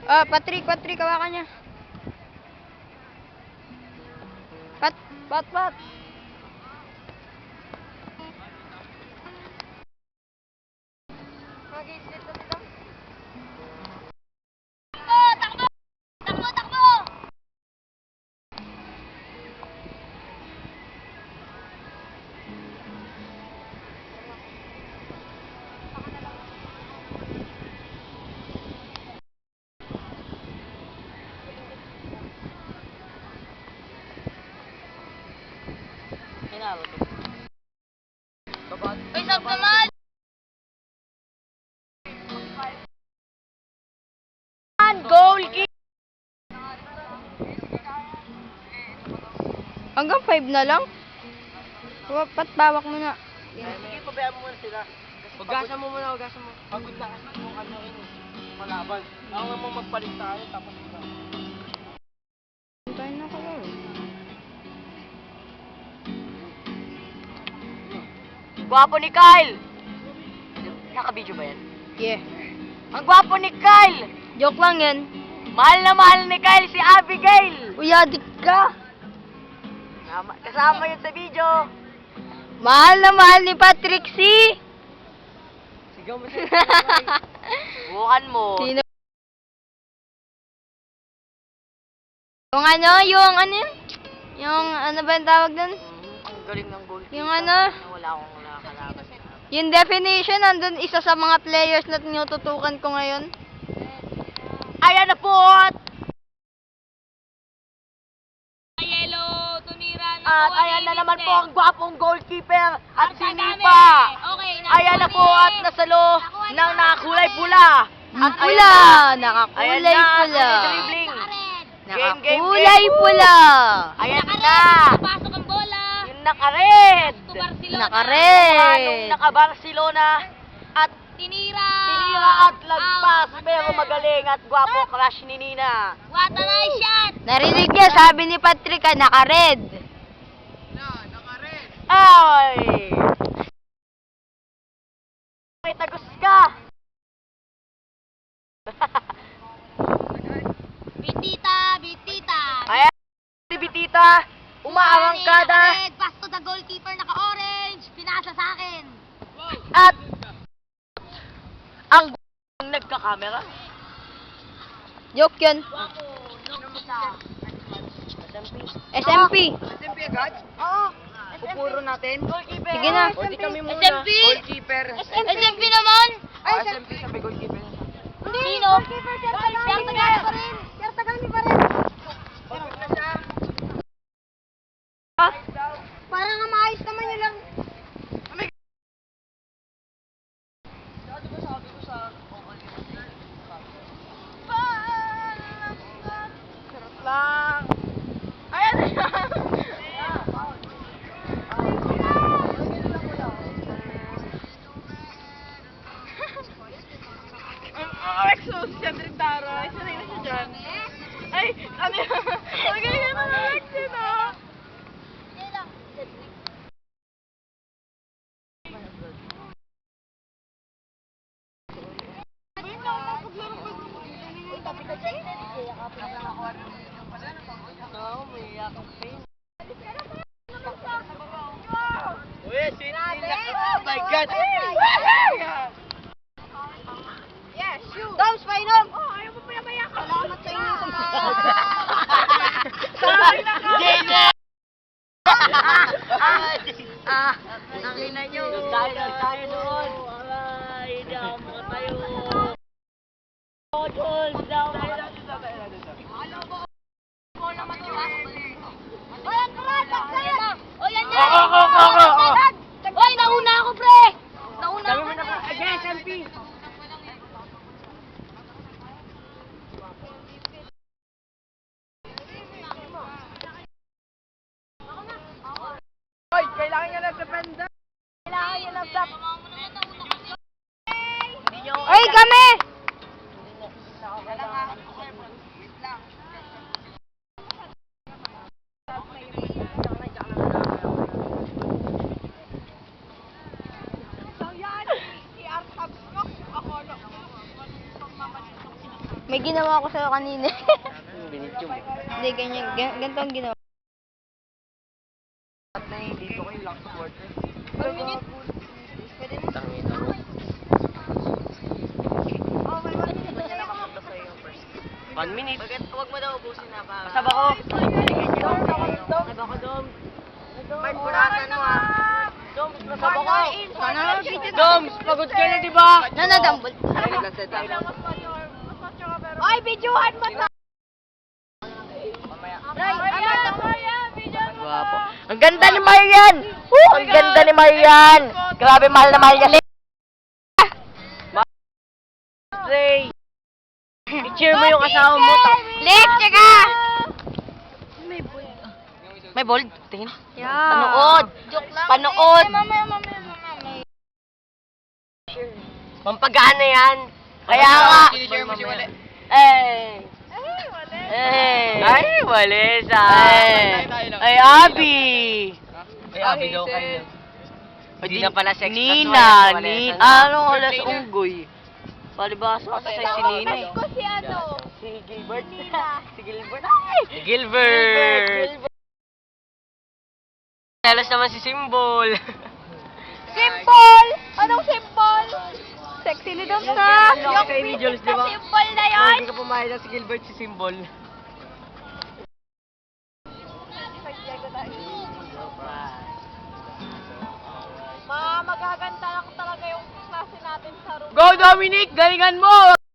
Oh, Patrick, hawakan niya. Pat. Ay, sab naman! Goal kick! Hanggang 5 na lang? Pat, bawak mo na. Sige, pabayaan mo muna sila. Hugasan mo muna. Pagod na kasi kung ano rin malaban. Ako naman magpalit tayo, tapos ito. Tayo na kayo. Gwapo ni Kyle! Naka-video ba yan? Yeah. Ang gwapo ni Kyle! Joke lang yan. Mahal na mahal ni Kyle si Abigail! Uy, adik ka! Kasama yun sa video. Mahal na mahal ni Patrick si... Sigaw mo siya. Bukan mo. Sino? Yung ano yun? Yung ano ba yung tawag dun? Ang galing ng goal. Yung ano? Wala akong nakakalaban. Yung definition, nandun isa sa mga players na tinututukan ko ngayon. Ayan na po! Yellow, tumira na At po. ayan na naman po ang gwapong goalkeeper at sinipa. Okay, Ayan na po at nasalo ng nakakulay pula. At Pula! ayan Nakakulay na, pula. dribbling. Nakakulay pula! Ayan na. Pasok ang bola. Yung naka-red. To Barcelona. Naka-red! Anong naka-Barcelona at Tinira. tinira at lagpas. Pero magaling at gwapo crush ni Nina. What a nice shot. Narinig niya, sabi ni Patrick, naka-red. Ay! May tagos ka. Bitita. Ayan, si Bitita, umaarangkada Red, pass to the goalkeeper, naka-orange. Pinasa sa akin. at ang nagka-camera. Joke yun. SMP. SMP agad? Oo. Pupuro natin. Goalkeeper. Sige na. O di kami muna. SMP. Goalkeeper. SMP naman. SMP sabi goalkeeper. Sino? Sertagani pa rin. Sertagani pa rin. Parang nga maayos naman yun lang. Sarap lang. Ayan na yan. Ang exos, Cedric Tara. Isa na yun siya dyan. Ay, ano yan? Ang ganyan na ng Rex yun, ah. Oh my God! Yes, shoot. Doms, painom! Oh, ayaw mo payabaya ka. Salamat sa inyo. Jason! Ang ina nyo. Tayo doon. Aray, hindi ako makatayo. Goals, down. Oy, nauna ako, pre! Nauna Sabi ako. mo na ka. Again, SMP. Hoy, kailangan niya nag-dependa. Kailangan niya nag-block. Ay, kami! May ginawa ko sa'yo kanina. Binidyo mo. Hindi, ganyan. Ganito ang ginawa. Dito kayo lang supporter. 1 minute. Pwede na. Tangina mo. Oh, may 1 minute. Pwede na nakapunta sa'yo yung first. 1 minute. Huwag mo daw ubusin na ba? Kasaba ko. Kasaba ko, Dom. Mark, buratan mo ah. Doms, kasaba ko. Sana Doms, pagod ka na, di ba? Nanadambol. Oy, videohan mo to! Guwapo. Ang ganda ni Marian! Ang ganda ni Marian! Grabe, mahal na mahal niya. Ray! I-cheer mo yung asawa mo. Lex, tsaka! May bold? Tingin. Yeah. Panood! Joke lang. Panood! Mamaya. Pampagana yan. Kaya nga. Eh. Ay, wali sa. Ay, Abi. Ay, Abi daw kayo. Hindi na pala sex. Nina, anong oras unggoy? Palibasa ka sa si Nina eh. Ko si ano? Si Gilbert. Si Gilbert. Ay! Si Gilbert. Telos naman si Symbol. Symbol! Anong symbol? Sexy ni Dom na. Yung kay ni Jules, di ba? Symbol na yun. Hindi ka pumayag na si Gilbert, si Symbol. Magaganda lang talaga yung klase natin sa room. Go Dominic! Galingan mo!